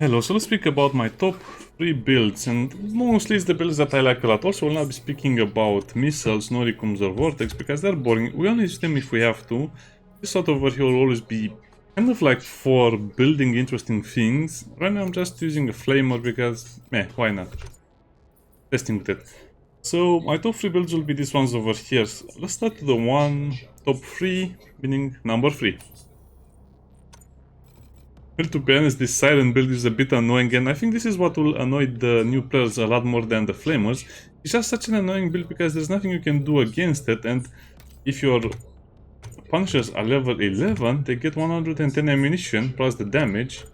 Hello, so let's speak about my top 3 builds, and mostly it's the builds that I like a lot. Also, we'll not be speaking about missiles, Noricums or Vortex, because they're boring. We only use them if we have to. This sort of over here will always be kind of like for building interesting things. Right now I'm just using a Flamer because, why not? Testing with it. So my top 3 builds will be these ones over here. So let's start with the top 3, meaning number 3. Well, to be honest, this Siren build is a bit annoying, and I think this is what will annoy the new players a lot more than the Flamers. It's just such an annoying build because there's nothing you can do against it, and if your Punishers are level 11, they get 110 ammunition plus the damage.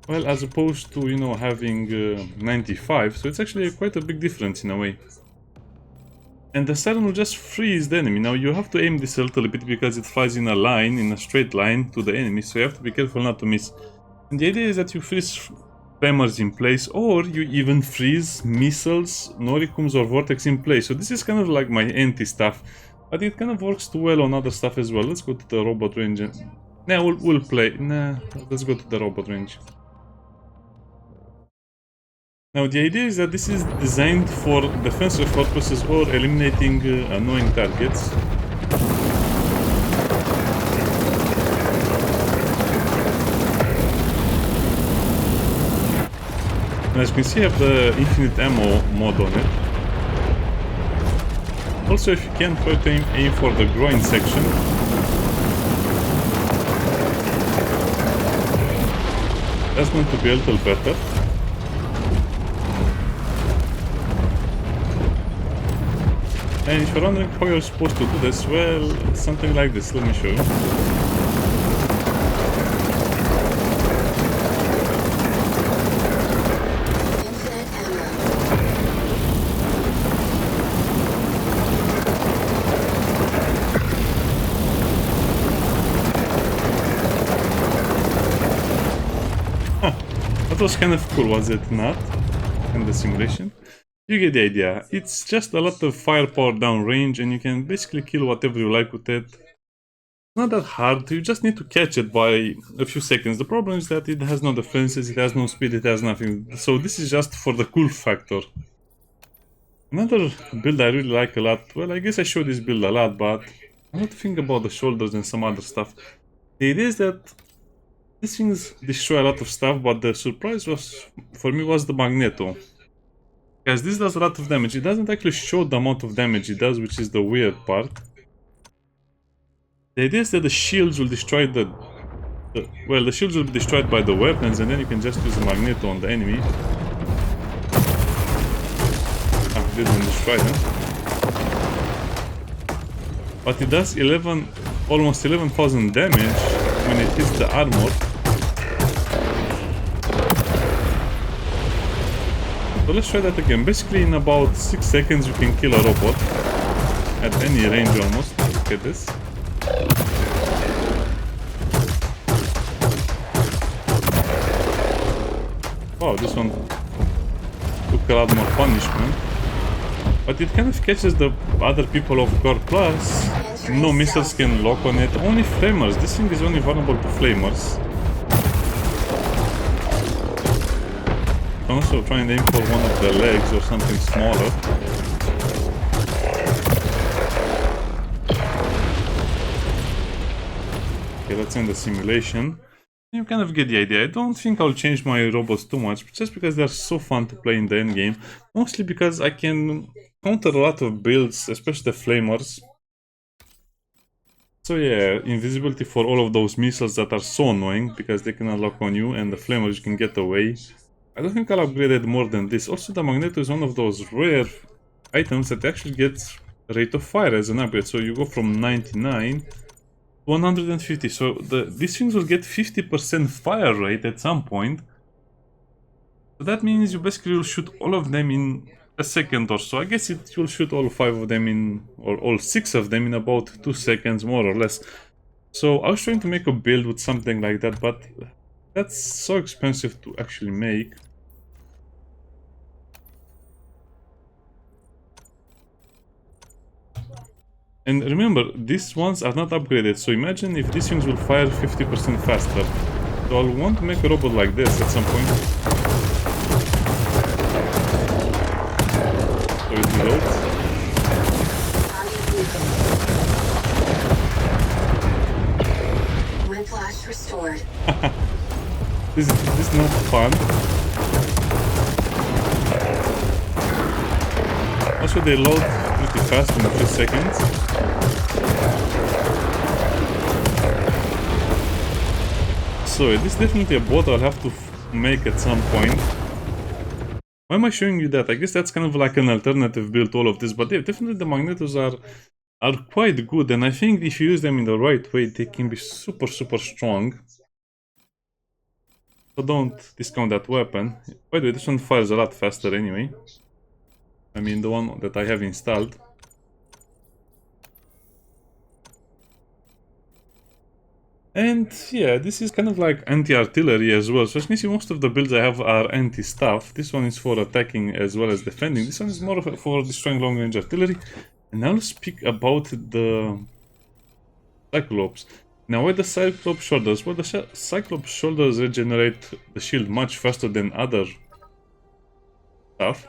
Well, as opposed to, you know, having 95, so it's actually quite a big difference in a way. And the Siren will just freeze the enemy. Now you have to aim this a little bit because it flies in a line, in a straight line to the enemy, so you have to be careful not to miss. And the idea is that you freeze Flamers in place, or you even freeze missiles, Noricums or Vortex in place. So this is kind of like my anti-stuff, but it kind of works too well on other stuff as well. Let's go to the robot range. Let's go to the robot range. Now the idea is that this is designed for defensive purposes or eliminating annoying targets. And as you can see, I have the infinite ammo mod on it. Also, if you can, try to aim for the groin section. That's going to be a little better. And if you're wondering how you're supposed to do this, well, something like this. Let me show you. That was kind of cool, was it not? In the simulation. You get the idea. It's just a lot of firepower down range, and you can basically kill whatever you like with it. It's not that hard, you just need to catch it by a few seconds. The problem is that it has no defenses, it has no speed, it has nothing. So this is just for the cool factor. Another build I really like a lot, well, I guess I show this build a lot, but I want to think about the shoulders and some other stuff. The idea is that these things destroy a lot of stuff, but the surprise for me was the Magneto. Because this does a lot of damage. It doesn't actually show the amount of damage it does, which is the weird part. The idea is that the shields will destroy the shields will be destroyed by the weapons, and then you can just use the Magneto on the enemy. It didn't destroy them. But it does almost 11,000 damage when it hits the armor. So let's try that again. Basically, in about 6 seconds you can kill a robot at any range almost. Look at this. Wow, this one took a lot more punishment. But it kind of catches the other people off guard. Plus, no missiles can lock on it. Only Flamers. This thing is only vulnerable to Flamers. Also try and aim for one of the legs or something smaller. Okay, let's end the simulation. You kind of get the idea. I don't think I'll change my robots too much, just because they're so fun to play in the endgame. Mostly because I can counter a lot of builds, especially the Flamers. So yeah, invisibility for all of those missiles that are so annoying, because they cannot lock on you, and the Flamers you can get away. I don't think I'll upgrade it more than this. Also, the Magneto is one of those rare items that actually gets rate of fire as an upgrade. So you go from 99 to 150. So these things will get 50% fire rate at some point. So that means you basically will shoot all of them in a second or so. I guess it will shoot all 5 of them or all 6 of them in about 2 seconds, more or less. So I was trying to make a build with something like that, but that's so expensive to actually make. And remember, these ones are not upgraded, so imagine if these things will fire 50% faster. So I'll want to make a robot like this at some point. So it reloads. Flash restored. This is not fun. Also, they load pretty fast in a few seconds. So this is definitely a bot I'll have to make at some point. Why am I showing you that? I guess that's kind of like an alternative build to all of this, but yeah, definitely the magnetos are quite good, and I think if you use them in the right way, they can be super strong. So don't discount that weapon. By the way, this one fires a lot faster anyway. I mean, the one that I have installed. And yeah, this is kind of like anti-artillery as well. So as you can see, most of the builds I have are anti-staff. This one is for attacking as well as defending. This one is more for destroying long-range artillery. And now let's speak about the Cyclops. Now, with the Cyclops shoulders, well, the Cyclops shoulders regenerate the shield much faster than other stuff.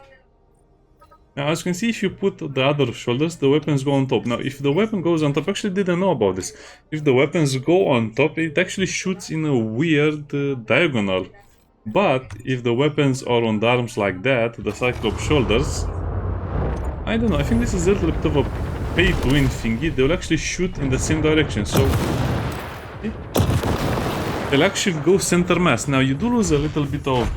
Now, as you can see, if you put the other shoulders, the weapons go on top. Now, if the weapon goes on top, I actually didn't know about this. If the weapons go on top, it actually shoots in a weird diagonal. But if the weapons are on the arms like that, the Cyclops shoulders, I don't know, I think this is a little bit of a pay-to-win thingy. They'll actually shoot in the same direction, so they'll actually go center mass. Now, you do lose a little bit of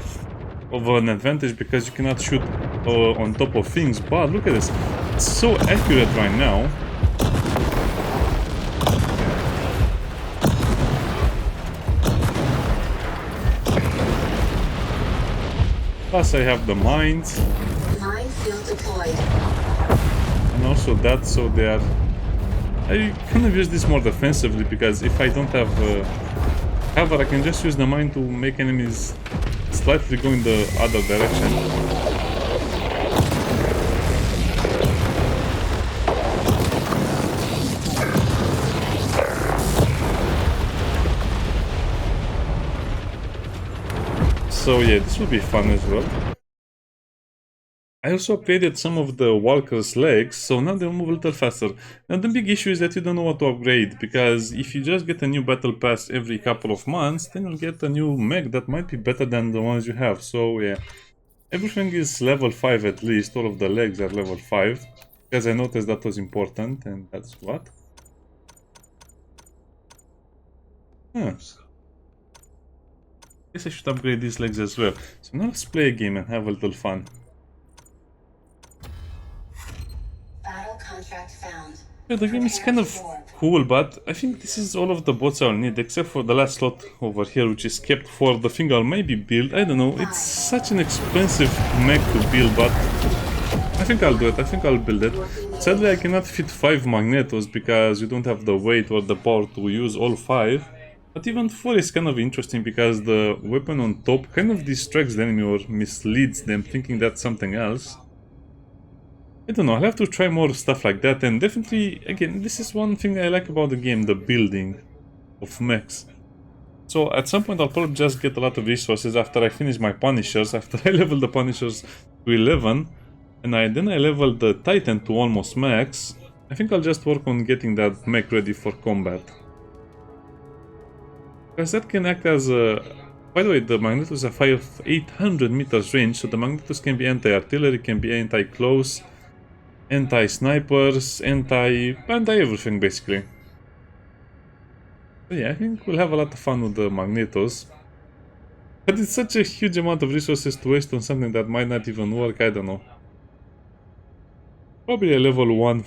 an advantage because you cannot shoot on top of things, but look at this, it's so accurate right now. Plus I have the mines, Minefield deployed, and also that, so they are, I kind of use this more defensively because if I don't have cover, I can just use the mine to make enemies slightly go in the other direction. So yeah, this will be fun as well. I also upgraded some of the walkers' legs, so now they'll move a little faster. Now the big issue is that you don't know what to upgrade, because if you just get a new battle pass every couple of months, then you'll get a new mech that might be better than the ones you have. So yeah, everything is level 5 at least, all of the legs are level 5, because I noticed that was important, and that's what? Huh. Guess I should upgrade these legs as well. So now let's play a game and have a little fun. Yeah, the game is kind of cool, but I think this is all of the bots I'll need, except for the last slot over here, which is kept for the thing I'll maybe build. I don't know, it's such an expensive mech to build, but I think I'll do it. I think I'll build it. Sadly, I cannot fit 5 magnetos because you don't have the weight or the power to use all 5. But even 4 is kind of interesting because the weapon on top kind of distracts the enemy or misleads them, thinking that's something else. I don't know, I'll have to try more stuff like that, and definitely, again, this is one thing I like about the game, the building of mechs. So at some point I'll probably just get a lot of resources after I finish my Punishers, after I level the Punishers to 11, and then I level the Titan to almost max. I think I'll just work on getting that mech ready for combat. Because that can act as a... By the way, the magnetos have 800 meters range, so the magnetos can be anti-artillery, can be anti-close, anti-snipers, anti-everything basically. So yeah, I think we'll have a lot of fun with the magnetos. But it's such a huge amount of resources to waste on something that might not even work, I don't know. Probably a level 1.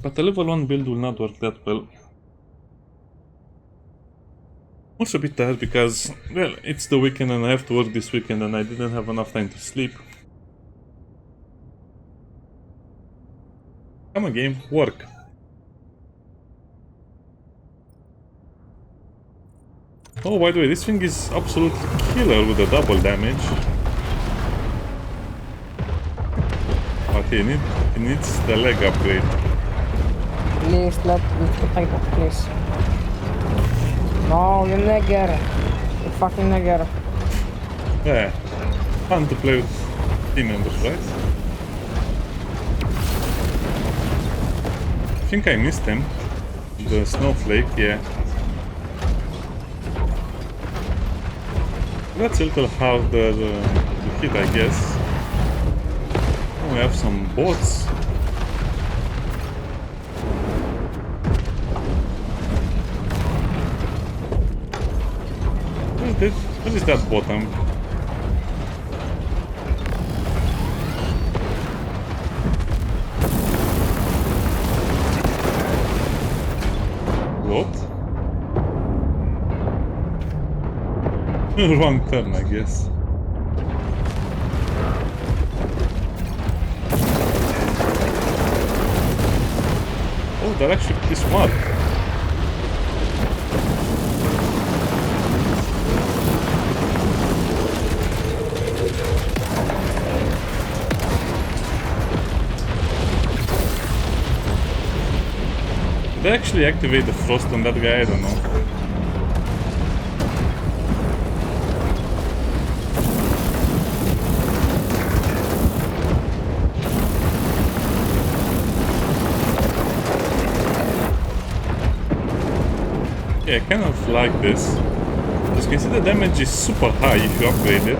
But a level 1 build will not work that well. Also a bit tired because, well, it's the weekend and I have to work this weekend and I didn't have enough time to sleep. Come on, game, work. Oh, by the way, this thing is absolutely killer with the double damage. But he needs the leg upgrade. Please let me take it, please. No, you nigger. You fucking nigger. Yeah. Fun to play with team members, right? I think I missed him. The snowflake, yeah. That's a little harder to hit, I guess. Oh, we have some bots. What is that bottom? What? Wrong turn, I guess. Oh, they're actually pretty smart. Did they actually activate the frost on that guy? I don't know. Yeah, I kind of like this. As you can see, the damage is super high if you upgrade it.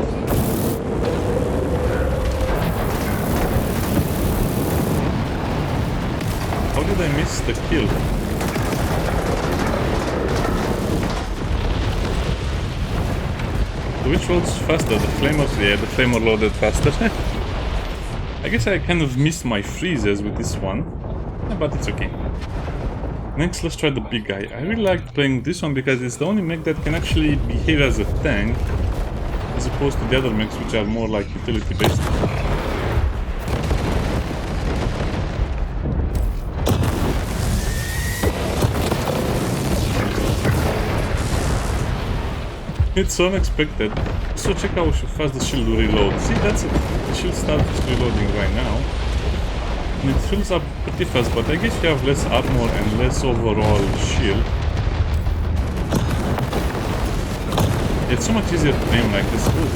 How did I miss the kill? Which loads faster? The flamers? Yeah, the flamer loaded faster. I guess I kind of missed my freezes with this one, but it's okay. Next, let's try the big guy. I really like playing this one because it's the only mech that can actually behave as a tank, as opposed to the other mechs which are more like utility based. It's so unexpected. So check out how fast the shield will reload. See, that's it. The shield starts reloading right now. And it fills up pretty fast, but I guess you have less armor and less overall shield. It's so much easier to aim like this. Ooh.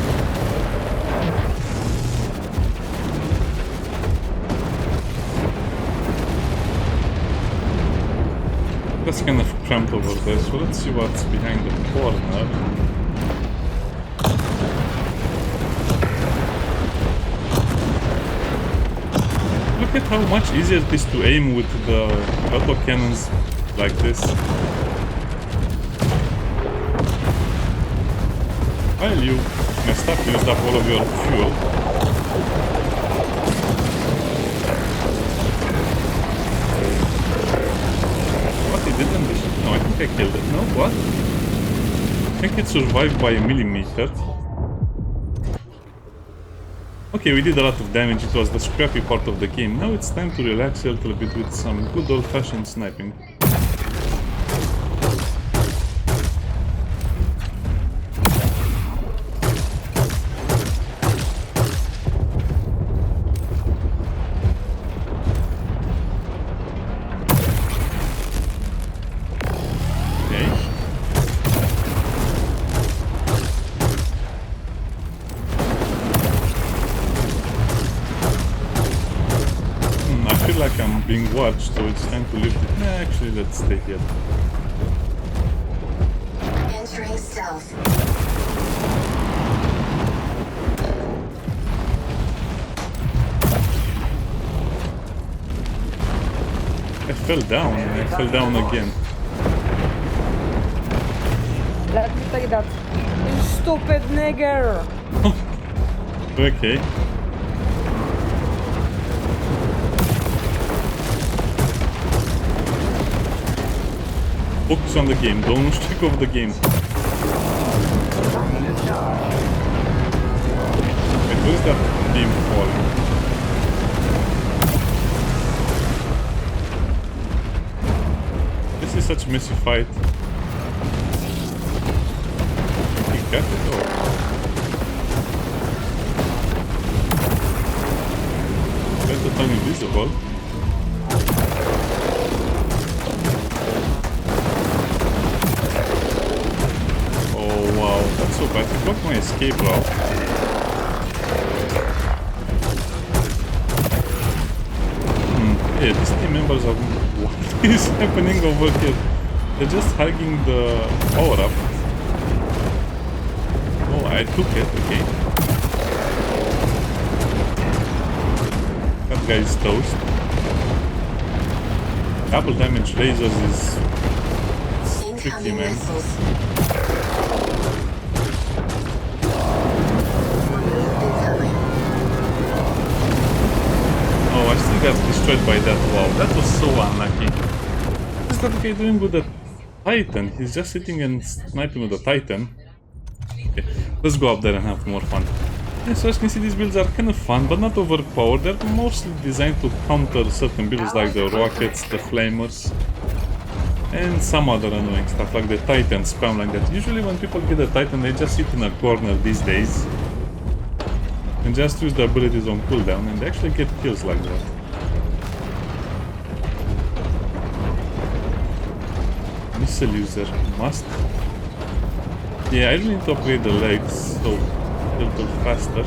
That's kind of cramped over there, so let's see what's behind the corner. Look at how much easier it is to aim with the auto cannons like this. While you messed up, used up all of your fuel. What, it didn't? No, I think I killed it. No, what? I think it survived by a millimeter. Okay, we did a lot of damage, it was the scrappy part of the game. Now it's time to relax a little bit with some good old-fashioned sniping. Like I'm being watched, so it's time to lift it. Nah, actually, let's stay here. Entering stealth. I fell down, and I fell down again. Let me take that. You stupid nigger! Okay. Focus on the game, don't stick over the game. Wait, where's that beam falling? This is such a messy fight. He got it or? Better turn invisible. escape route. Yeah, these team members are... What is happening over here? They're just hugging the power up. Oh, I took it, okay. That guy is toast. Double damage lasers is tricky, Incoming man. missiles. Oh, I still got destroyed by that. Wow, that was so unlucky. What is that guy doing with the Titan? He's just sitting and sniping with the Titan. Okay, let's go up there and have more fun. Yeah, so as you can see, these builds are kind of fun, but not overpowered. They're mostly designed to counter certain builds like the rockets, the flamers, and some other annoying stuff like the Titan spam like that. Usually when people get a Titan, they just sit in a corner these days and just use the abilities on cooldown, and they actually get kills like that. Missile user must. Yeah, I really need to upgrade the legs so a little faster.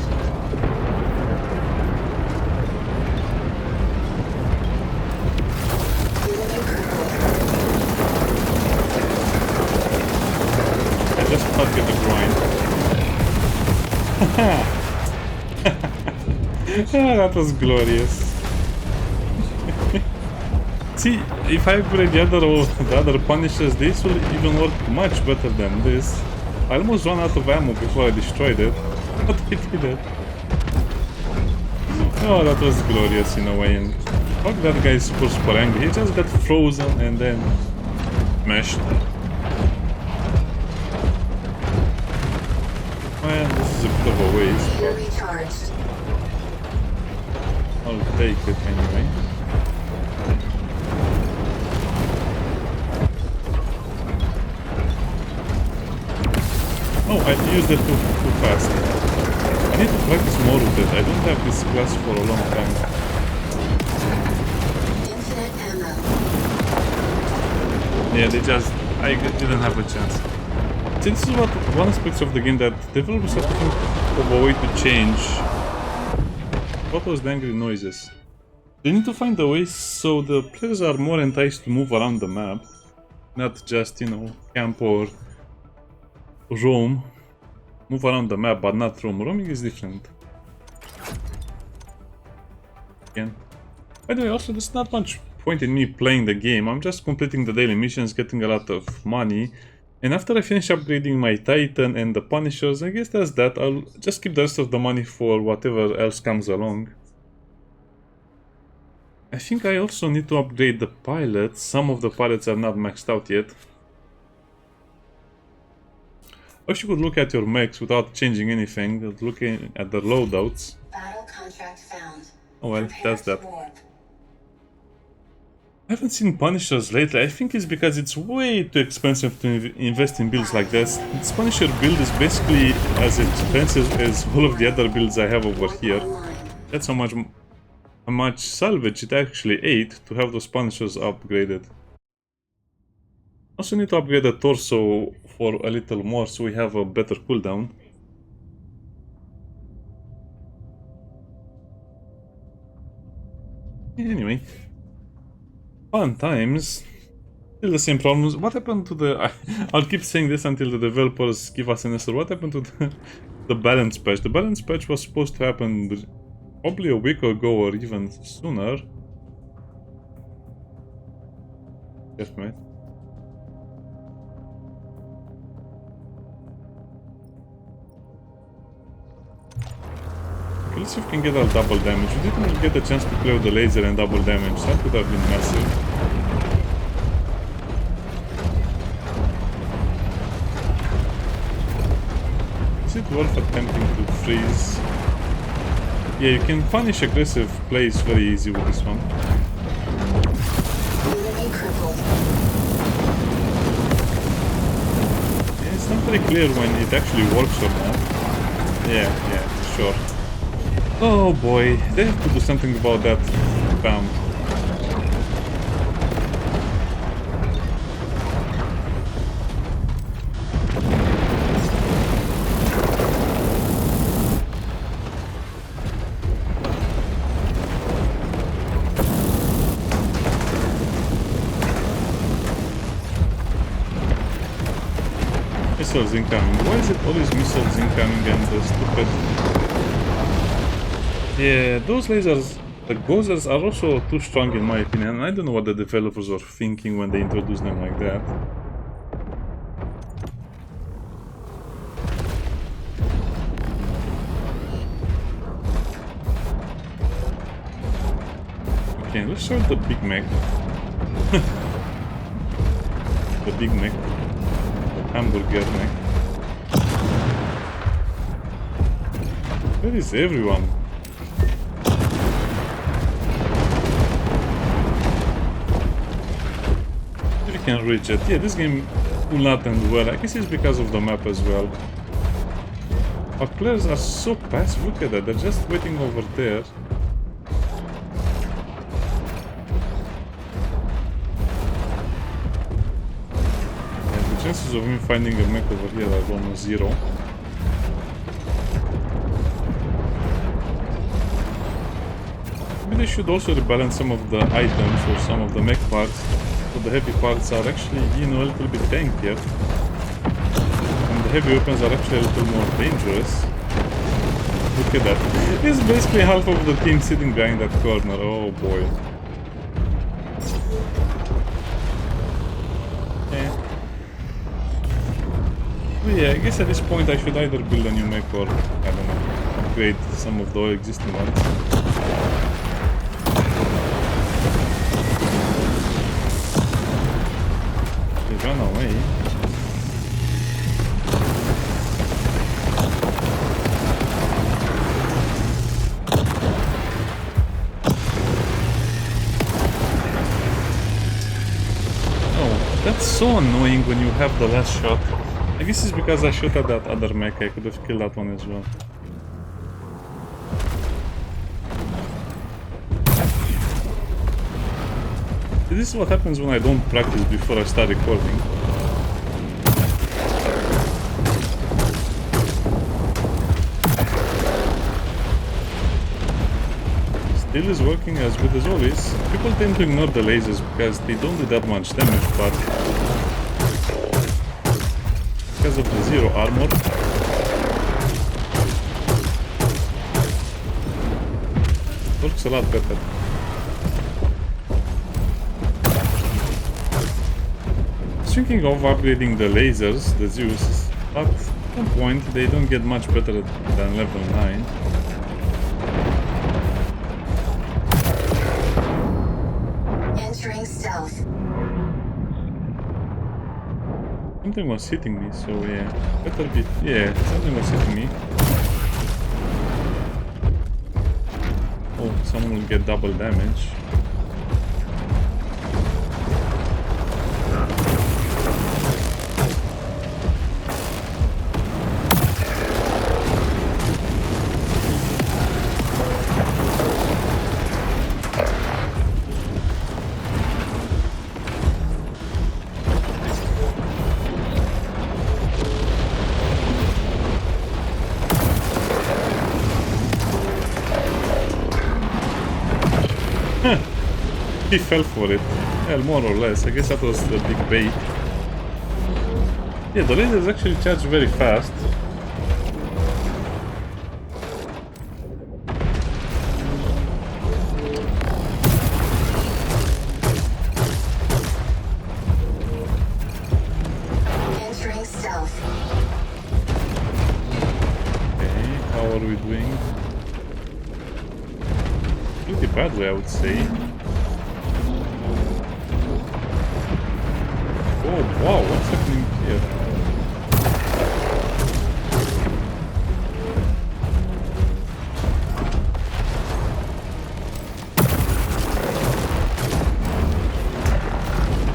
I just target the groin. Ah, that was glorious. See, if I upgrade the other Punishers, this will even work much better than this. I almost ran out of ammo before I destroyed it, but I did it. Oh, that was glorious in a way, and fuck, that guy is super angry. He just got frozen and then smashed. Well, this is a bit of a waste, Data but recharged. I'll take it anyway. Oh, I used it too fast. I need to practice more with it. I don't have this class for a long time. Infinite ammo. Yeah, I didn't have a chance. See, this is one aspect of the game that developers have to think of a way to change. What was the angry noises? They need to find a way so the players are more enticed to move around the map. Not just, camp or roam. Move around the map, but not roam. Roaming is different. Again. By the way, also, there's not much point in me playing the game. I'm just completing the daily missions, getting a lot of money. And after I finish upgrading my Titan and the Punishers, I guess that's that. I'll just keep the rest of the money for whatever else comes along. I think I also need to upgrade the pilots. Some of the pilots are not maxed out yet. I wish you could look at your mechs without changing anything, looking at the loadouts. Battle contract found. Oh well, Prepare that's to that. warp. I haven't seen Punishers lately. I think it's because it's way too expensive to invest in builds like this. This Punisher build is basically as expensive as all of the other builds I have over here. Online. That's how much salvage it actually ate to have those Punishers upgraded. Also need to upgrade the torso for a little more so we have a better cooldown. Anyway, fun times. Still the same problems. What happened to the... I'll keep saying this until the developers give us an answer. What happened to the balance patch? The balance patch was supposed to happen probably a week ago or even sooner. Yes, mate. Okay, let's see if we can get our double damage. We didn't get a chance to play with the laser and double damage. That would have been massive. Is it worth attempting to freeze? Yeah, you can punish aggressive plays very easy with this one. Enemy crippled. Yeah, it's not very clear when it actually works or not. Yeah, sure. Oh boy, they have to do something about that spam. missiles incoming. Why is it always missiles incoming and the stupid... Yeah, those lasers, the gozers are also too strong in my opinion. I don't know what the developers were thinking when they introduced them like that. Okay, let's start the Big Mac. The Big Mac. The hamburger Mac. Where is everyone? If you can reach it. Yeah, this game will not end well. I guess it's because of the map as well. Our players are so passive. Look at that. They're just waiting over there. Chances of me finding a mech over here are almost zero. Maybe they should also rebalance some of the items or some of the mech parts, so the heavy parts are actually, you know, a little bit tankier. And the heavy weapons are actually a little more dangerous. Look at that. It's basically half of the team sitting behind that corner. Oh boy. Yeah, I guess at this point I should either build a new mech or, I don't know, upgrade some of the existing ones. They ran away. Oh, that's so annoying when you have the last shot. I guess it's because I shot at that other mech, I could have killed that one as well. This is what happens when I don't practice before I start recording. Still is working as good as always. People tend to ignore the lasers because they don't do that much damage, but because of the zero armor, works a lot better. Thinking of upgrading the lasers, the Zeus, but at some point they don't get much better than level 9. Entering stealth. Something was hitting me, so yeah, better be... yeah, something was hitting me. Oh, someone will get double damage. He fell for it. Well, more or less. I guess that was the big bait. Yeah, the lasers actually charge very fast. Entering stealth. Okay, how are we doing? Pretty badly, I would say. Oh wow, what's happening here?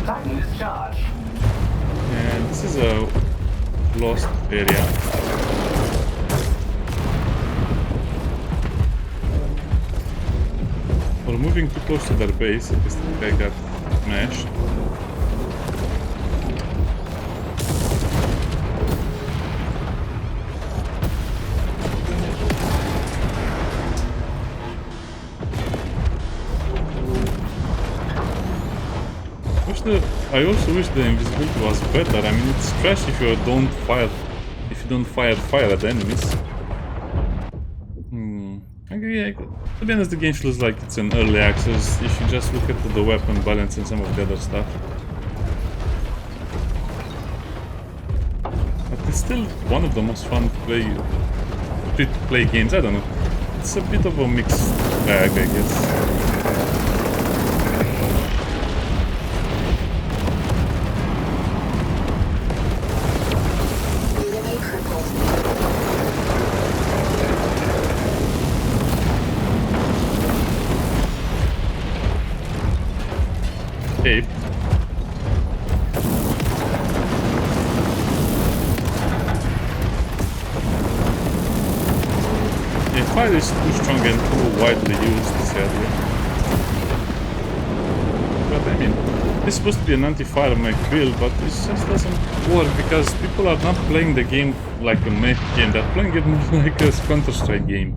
Titan discharge. And this is a lost area. We're moving too close to their base. I guess the guy got smashed. I also wish the invisibility was better. I mean, it's trash if you don't fire fire at the enemies. Okay, to be honest, the game feels like it's an early access. You should just look at the weapon balance and some of the other stuff. But it's still one of the most fun free-to-play games. I don't know. It's a bit of a mixed bag, I guess. Enemy crippled. Ape. Yeah, fire is too strong and too widely used, sadly. But I mean, it's supposed to be an anti-fire mech build, but it just doesn't work because people are not playing the game like a mech game, they're playing it more like a Counter-Strike game.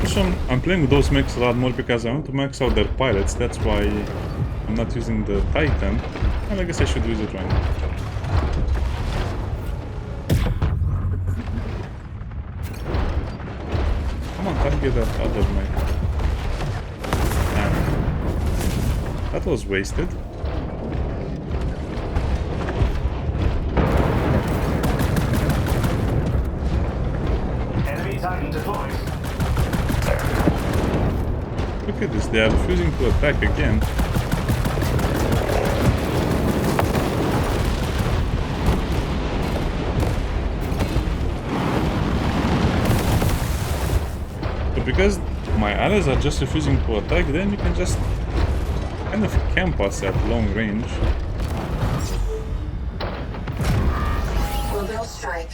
So I'm playing with those mechs a lot more because I want to max out their pilots, that's why I'm not using the Titan, and I guess I should use it right now. Come on, target that other mech. That was wasted. Enemy Titan deployed. Look at this, they are refusing to attack again. But because my allies are just refusing to attack, then you can just kind of camp us at long range. Orbital strike.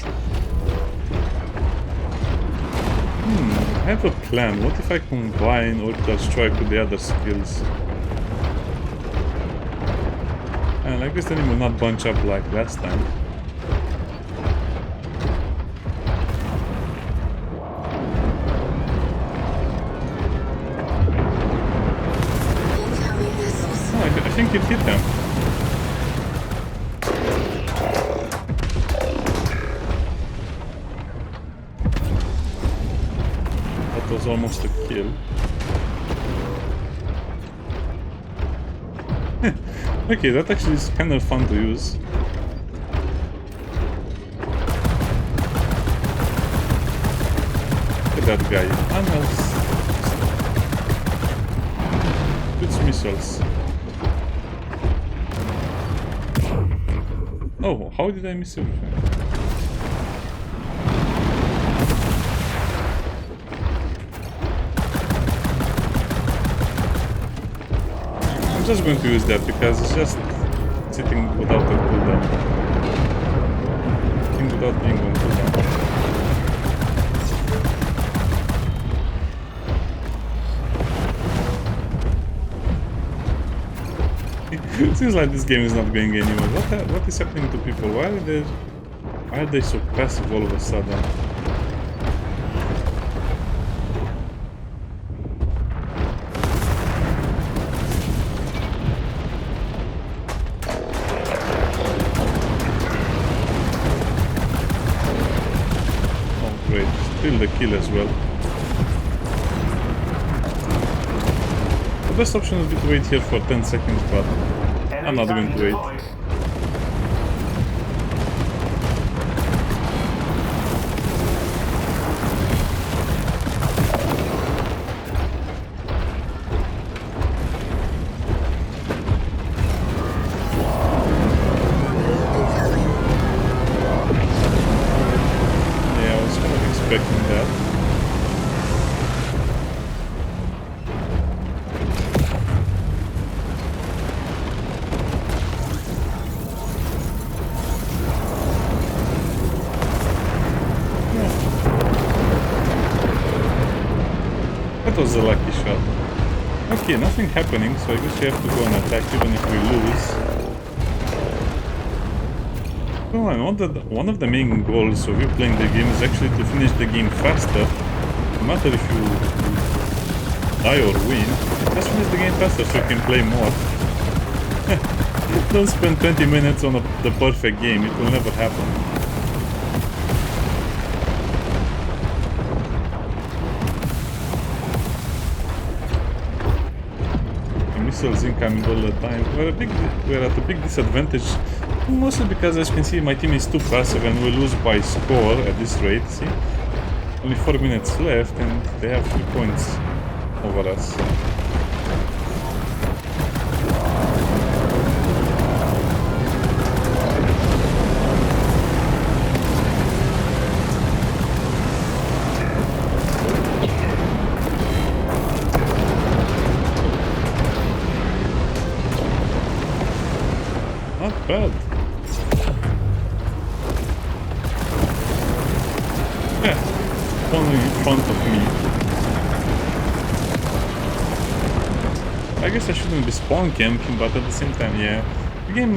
I have a plan. What if I combine Orbital Strike with the other skills? And like this, then it will not bunch up like last time. Incoming missiles. Oh, I think it hit them. That was almost a kill. Okay, that actually is kind of fun to use. Look at that guy. Shoots missiles. Oh, how did I miss everything? I'm just going to use that because it's just sitting without a cooldown. Sitting without being on cooldown. It seems like this game is not going anywhere. What is happening to people? Why are they so passive all of a sudden? Oh great, still the kill as well. The best option would be to wait here for 10 seconds, but I'm not going to wait. Yeah, I was kind of expecting that. That was a lucky shot. Okay, nothing happening, so I guess you have to go and attack even if we lose. Oh, and one of the main goals of you playing the game is actually to finish the game faster. No matter if you die or win, just finish the game faster so you can play more. Don't spend 20 minutes on the perfect game, it will never happen. The missiles incoming all the time. We're at a big disadvantage, mostly because, as you can see, my team is too passive and we lose by score at this rate, see? Only 4 minutes left and they have 3 points over us. Not bad. Yeah, only in front of me. I guess I shouldn't be spawn camping, but at the same time, yeah. The game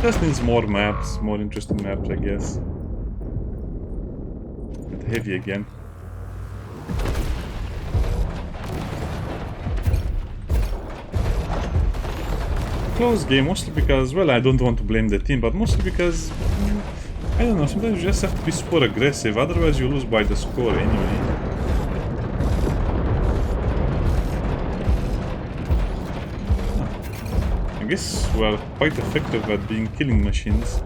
just needs more maps, more interesting maps, I guess. Get heavy again. Close game, mostly because, well, I don't want to blame the team, but mostly because, I don't know, sometimes you just have to be super aggressive, otherwise you lose by the score anyway. I guess we're quite effective at being killing machines.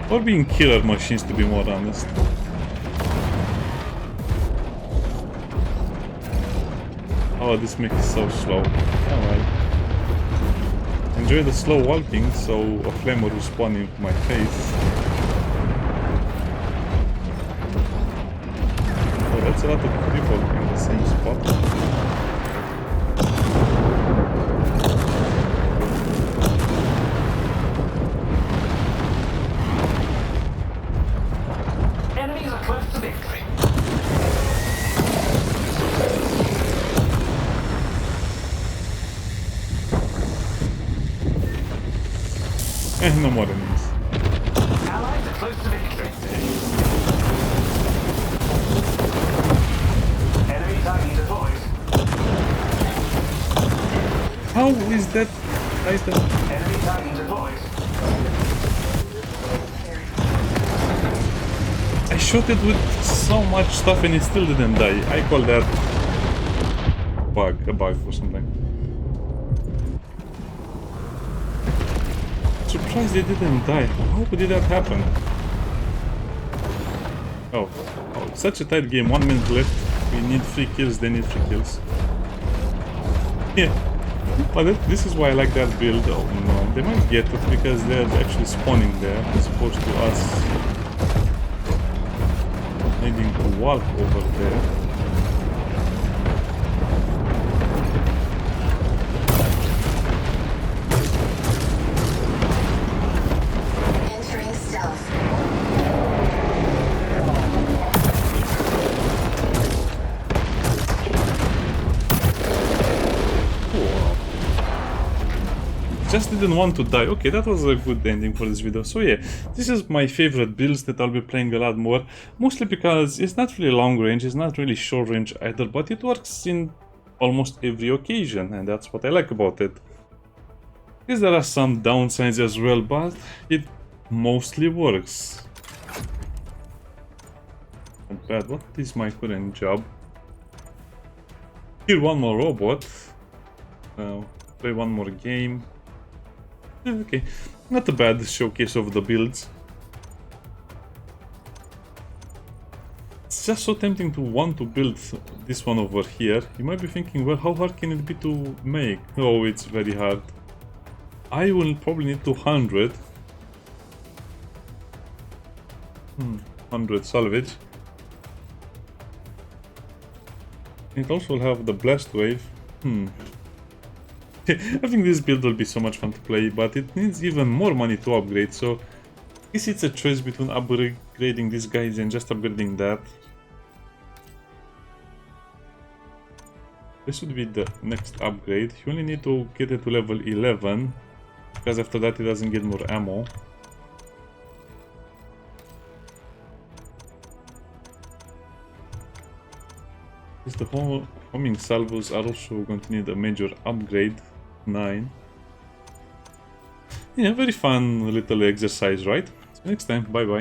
Or being killer machines, to be more honest. Oh, this makes it so slow. Alright. Enjoy the slow walking, so a flamer will spawn in my face. Oh, that's a lot of people in the same spot. Enemies are close to victory. No more enemies. Allies are close to victory. Enemy target deployed. How is that item? Enemy target deployed. I shot it with so much stuff and it still didn't die. I call that a bug or something. Surprised they didn't die. How did that happen? Oh, it's such a tight game. 1 minute left. We need 3 kills. They need 3 kills. Yeah, but this is why I like that build. Oh no, they might get it because they're actually spawning there as opposed to us needing to walk over there. Entering stealth. Just didn't want to die. Okay, that was a good ending for this video. So yeah, this is my favorite builds that I'll be playing a lot more. Mostly because it's not really long range, it's not really short range either, but it works in almost every occasion, and that's what I like about it. Yes, there are some downsides as well, but it mostly works. Not bad. What is my current job? Kill one more robot. Play one more game. Okay, not a bad showcase of the builds. It's just so tempting to want to build this one over here. You might be thinking, well, how hard can it be to make? Oh, it's very hard. I will probably need 200. 100 salvage. It also will have the blast wave. I think this build will be so much fun to play, but it needs even more money to upgrade, so I guess it's a choice between upgrading these guys and just upgrading that. This would be the next upgrade. You only need to get it to level 11, because after that it doesn't get more ammo. The homing salvos are also going to need a major upgrade. 9. Yeah, very fun little exercise, right? So next time, bye bye.